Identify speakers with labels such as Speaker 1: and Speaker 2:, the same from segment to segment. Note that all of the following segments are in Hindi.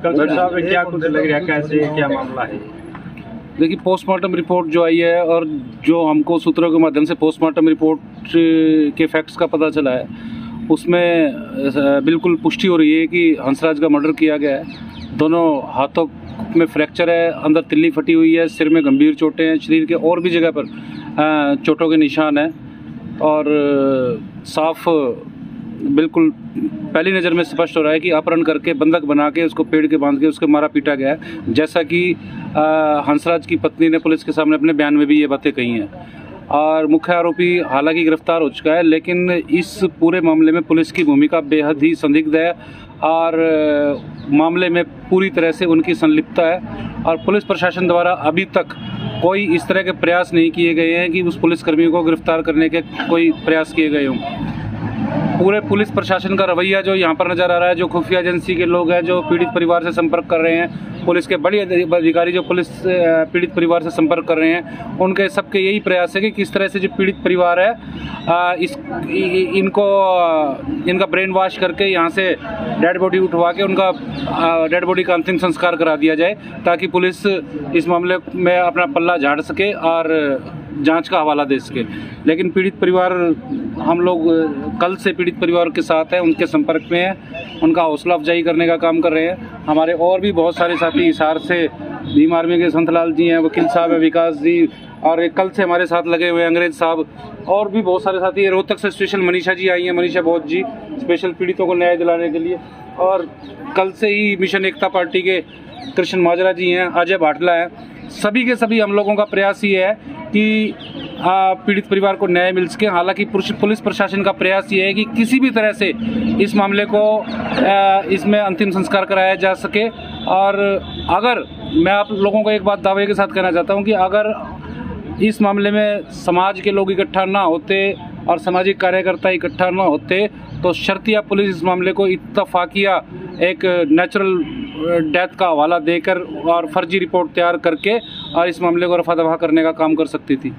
Speaker 1: कलेक्टर साहब क्या कुछ लग रहा है, कैसे क्या मामला है?
Speaker 2: देखिए, पोस्टमार्टम रिपोर्ट जो आई है और जो हमको सूत्रों के माध्यम से पोस्टमार्टम रिपोर्ट के फैक्ट्स का पता चला है, उसमें बिल्कुल पुष्टि हो रही है कि हंसराज का मर्डर किया गया है। दोनों हाथों में फ्रैक्चर है, अंदर तिल्ली फटी हुई है, सिर में गंभीर चोटें हैं, शरीर के और भी जगह पर चोटों के निशान हैं और साफ बिल्कुल पहली नज़र में स्पष्ट हो रहा है कि अपहरण करके बंधक बना के उसको पेड़ के बांध के उसको मारा पीटा गया है, जैसा कि हंसराज की पत्नी ने पुलिस के सामने अपने बयान में भी ये बातें कही हैं। और मुख्य आरोपी हालांकि गिरफ्तार हो चुका है, लेकिन इस पूरे मामले में पुलिस की भूमिका बेहद ही संदिग्ध है और मामले में पूरी तरह से उनकी संलिप्तता है। और पुलिस प्रशासन द्वारा अभी तक कोई इस तरह के प्रयास नहीं किए गए हैं कि उस पुलिसकर्मियों को गिरफ्तार करने के कोई प्रयास किए गए हों। पूरे पुलिस प्रशासन का रवैया जो यहाँ पर नज़र आ रहा है, जो खुफिया एजेंसी के लोग हैं जो पीड़ित परिवार से संपर्क कर रहे हैं, पुलिस के बड़े अधिकारी जो पुलिस पीड़ित परिवार से संपर्क कर रहे हैं, उनके सबके यही प्रयास है कि किस तरह से जो पीड़ित परिवार है इनका ब्रेन वॉश करके यहाँ से डेड बॉडी उठवा के उनका डेड बॉडी का अंतिम संस्कार करा दिया जाए, ताकि पुलिस इस मामले में अपना पल्ला झाड़ सके और जांच का हवाला दे सके। लेकिन पीड़ित परिवार, हम लोग कल से पीड़ित परिवार के साथ हैं, उनके संपर्क में हैं, उनका हौसला अफजाई करने का काम कर रहे हैं। हमारे और भी बहुत सारे साथी हिसार से भीम आर्मी के संतलाल जी हैं, वकील साहब हैं, विकास जी, और कल से हमारे साथ लगे हुए अंग्रेज साहब, और भी बहुत सारे साथी हैं। रोहतक से स्पेशल मनीषा जी आई हैं, मनीषा बौद्ध जी, स्पेशल पीड़ितों को न्याय दिलाने के लिए। और कल से ही मिशन एकता पार्टी के कृष्ण माजरा जी हैं, अजय भाटला हैं। सभी के सभी हम लोगों का प्रयास ये है कि पीड़ित परिवार को न्याय मिल सके। हालांकि पुलिस प्रशासन का प्रयास ये है कि किसी भी तरह से इस मामले को इसमें अंतिम संस्कार कराया जा सके। और अगर मैं आप लोगों को एक बात दावे के साथ कहना चाहता हूँ कि अगर इस मामले में समाज के लोग इकट्ठा ना होते और सामाजिक कार्यकर्ता इकट्ठा ना होते तो शर्तिया पुलिस इस मामले को इत्तफाकिया एक नेचुरल डेथ का हवाला देकर और फर्जी रिपोर्ट तैयार करके और इस मामले को रफा दफा करने का काम कर सकती थी।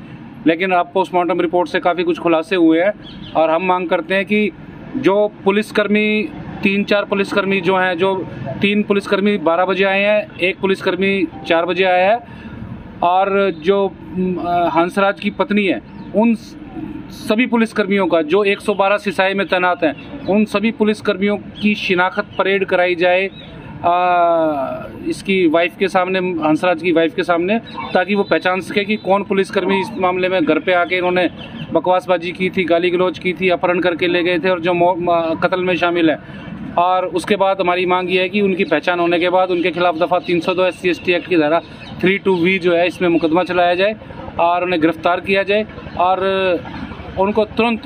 Speaker 2: लेकिन अब पोस्टमार्टम रिपोर्ट से काफ़ी कुछ खुलासे हुए हैं और हम मांग करते हैं कि जो पुलिसकर्मी 3-4 पुलिसकर्मी जो हैं, जो 3 पुलिसकर्मी 12 बजे आए हैं, 1 पुलिसकर्मी 4 बजे आया है, और जो हंसराज की पत्नी है, उन सभी पुलिसकर्मियों का जो 112 सिसाई में तैनात हैं, उन सभी पुलिसकर्मियों की शिनाख्त परेड कराई जाए इसकी वाइफ के सामने, हंसराज की वाइफ के सामने, ताकि वो पहचान सके कि कौन पुलिसकर्मी इस मामले में घर पे आके इन्होंने बकवासबाजी की थी, गाली गलौज की थी, अपहरण करके ले गए थे और जो कत्ल में शामिल है। और उसके बाद हमारी मांग ये है कि उनकी पहचान होने के बाद उनके खिलाफ दफ़ा 302 SC/ST एक्ट की धारा 32V जो है इसमें मुकदमा चलाया जाए और उन्हें गिरफ्तार किया जाए और उनको तुरंत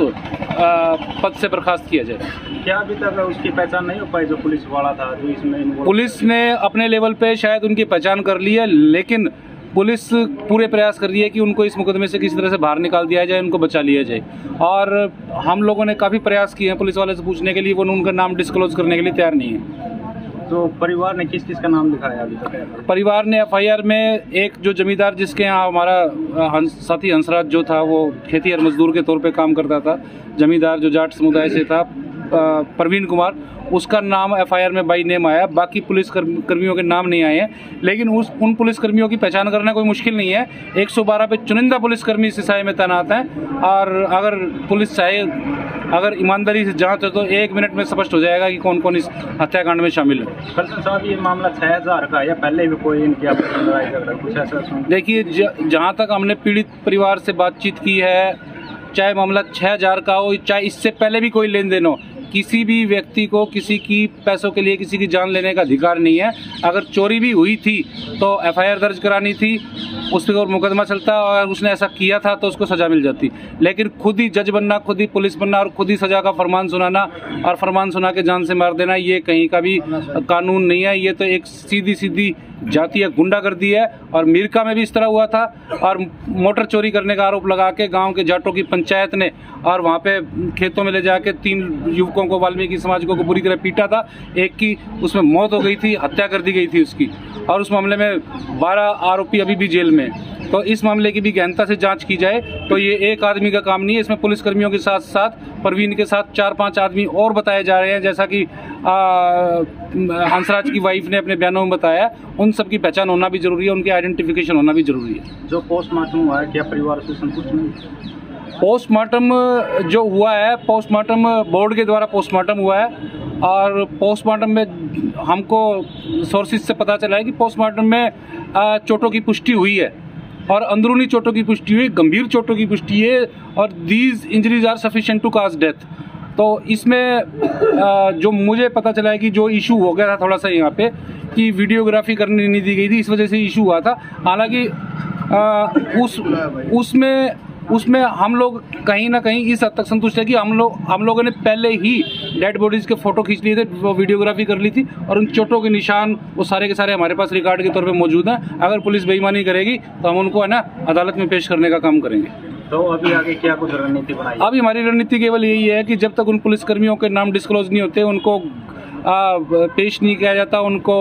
Speaker 2: पद से बर्खास्त किया जाए।
Speaker 1: क्या अभी तक उसकी पहचान नहीं हो पाई जो पुलिस वाला था जो इसमें?
Speaker 2: पुलिस ने अपने लेवल पे शायद उनकी पहचान कर ली है, लेकिन पुलिस पूरे प्रयास कर रही है कि उनको इस मुकदमे से किसी तरह से बाहर निकाल दिया जाए, उनको बचा लिया जाए। और हम लोगों ने काफ़ी प्रयास किए हैं पुलिस वाले से पूछने के लिए, वो उनका नाम डिस्क्लोज करने के लिए तैयार नहीं है।
Speaker 1: तो परिवार ने किस किस का नाम लिखाया अभी तक?
Speaker 2: परिवार ने FIR में एक जो जमींदार जिसके यहाँ हमारा साथी हंसराज जो था, वो खेती और मजदूर के तौर पे काम करता था, जमींदार जो जाट समुदाय से था, प्रवीण कुमार, उसका नाम FIR में बाई नेम आया। बाकी पुलिस कर्मियों के नाम नहीं आए हैं, लेकिन उन पुलिसकर्मियों की पहचान करना कोई मुश्किल नहीं है। 112 पे चुनिंदा पुलिसकर्मी सिसाई में तैनात हैं और अगर पुलिस चाहे, अगर ईमानदारी से जांच हो तो 1 मिनट में स्पष्ट हो जाएगा कि कौन कौन इस हत्याकांड में शामिल है।
Speaker 1: कलेक्टर साहब, ये मामला 6000 का या पहले भी कोई इनकी लड़ाई झगड़ा कुछ ऐसा?
Speaker 2: देखिए, जहाँ तक हमने पीड़ित परिवार से बातचीत की है, चाहे मामला 6000 का हो, चाहे इससे पहले भी कोई लेन देन हो, किसी भी व्यक्ति को किसी की पैसों के लिए किसी की जान लेने का अधिकार नहीं है। अगर चोरी भी हुई थी तो FIR दर्ज करानी थी, उस पर मुकदमा चलता और उसने ऐसा किया था तो उसको सज़ा मिल जाती। लेकिन खुद ही जज बनना, खुद ही पुलिस बनना और खुद ही सज़ा का फरमान सुनाना और फरमान सुना के जान से मार देना, ये कहीं का भी कानून नहीं है। ये तो एक सीधी जातीय गुंडागर्दी है। और मीरका में भी इस तरह हुआ था, और मोटर चोरी करने का आरोप लगा के गांव के जाटों की पंचायत ने और वहां पे खेतों में ले जाके 3 युवकों को, वाल्मीकि समाज को बुरी तरह पीटा था। एक की उसमें मौत हो गई थी, हत्या कर दी गई थी उसकी, और उस मामले में 12 आरोपी अभी भी जेल में। तो इस मामले की भी गहनता से जांच की जाए। तो ये एक आदमी का काम नहीं है, इसमें पुलिसकर्मियों के साथ साथ प्रवीण के साथ 4-5 आदमी और बताए जा रहे हैं, जैसा कि हंसराज की वाइफ ने अपने बयानों में बताया। उन सब की पहचान होना भी जरूरी है, उनकी आइडेंटिफिकेशन होना भी जरूरी है।
Speaker 1: जो पोस्टमार्टम हुआ है, क्या परिवार से संतुष्ट नहीं?
Speaker 2: पोस्टमार्टम जो हुआ है, पोस्टमार्टम बोर्ड के द्वारा पोस्टमार्टम हुआ है, और पोस्टमार्टम में हमको सोर्सेज से पता चला है कि पोस्टमार्टम में चोटों की पुष्टि हुई है, और अंदरूनी चोटों की पुष्टि हुई, गंभीर चोटों की पुष्टि है, और these injuries are sufficient to cause death. तो इसमें जो मुझे पता चला है कि जो इशू हो गया था थोड़ा सा यहाँ पे, कि वीडियोग्राफी करने नहीं दी गई थी, इस वजह से इशू हुआ था। हालांकि उसमें हम लोग कहीं ना कहीं इस हद तक संतुष्ट है कि हम लोगों ने पहले ही डेड बॉडीज़ के फ़ोटो खींच लिए थे, वो वीडियोग्राफी कर ली थी, और उन चोटों के निशान वो सारे के सारे हमारे पास रिकॉर्ड के तौर पे मौजूद हैं। अगर पुलिस बेईमानी करेगी तो हम उनको है ना अदालत में पेश करने का काम करेंगे।
Speaker 1: तो अभी आगे क्या कुछ रणनीति बनाई?
Speaker 2: अभी हमारी रणनीति केवल यही है कि जब तक उन पुलिसकर्मियों के नाम डिस्क्लोज नहीं होते, उनको पेश नहीं किया जाता, उनको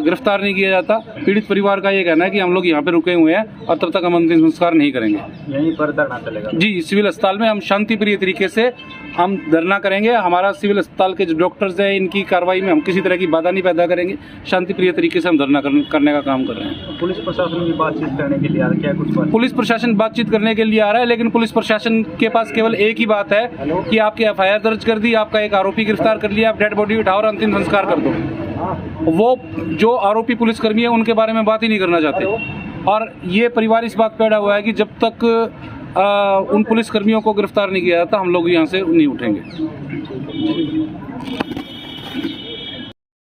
Speaker 2: गिरफ्तार नहीं किया जाता, पीड़ित परिवार का ये कहना है कि हम लोग यहाँ पे रुके हुए हैं और तब तक हम अंतिम संस्कार नहीं करेंगे।
Speaker 1: यहीं पर धरना चलेगा? जी,
Speaker 2: सिविल अस्पताल में हम शांति प्रिय तरीके से हम धरना करेंगे। हमारा सिविल अस्पताल के जो डॉक्टर्स हैं, इनकी कार्रवाई में हम किसी तरह की बाधा नहीं पैदा करेंगे। शांति प्रिय तरीके से हम धरना करने का काम कर रहे हैं।
Speaker 1: पुलिस प्रशासन की बातचीत करने के लिए आ रहा है, क्या कुछ बात?
Speaker 2: पुलिस प्रशासन बातचीत करने के लिए आ रहा है, लेकिन पुलिस प्रशासन के पास केवल एक ही बात है कि आपकी FIR दर्ज कर दी, आपका एक आरोपी गिरफ्तार कर लिया, आप डेड बॉडी उठाओ और अंतिम संस्कार कर दो। वो जो आरोपी पुलिसकर्मी है उनके बारे में बात ही नहीं करना चाहते, और ये परिवार इस बात पे अड़ा हुआ है कि जब तक उन पुलिसकर्मियों को गिरफ्तार नहीं किया जाता, हम लोग यहाँ से नहीं उठेंगे।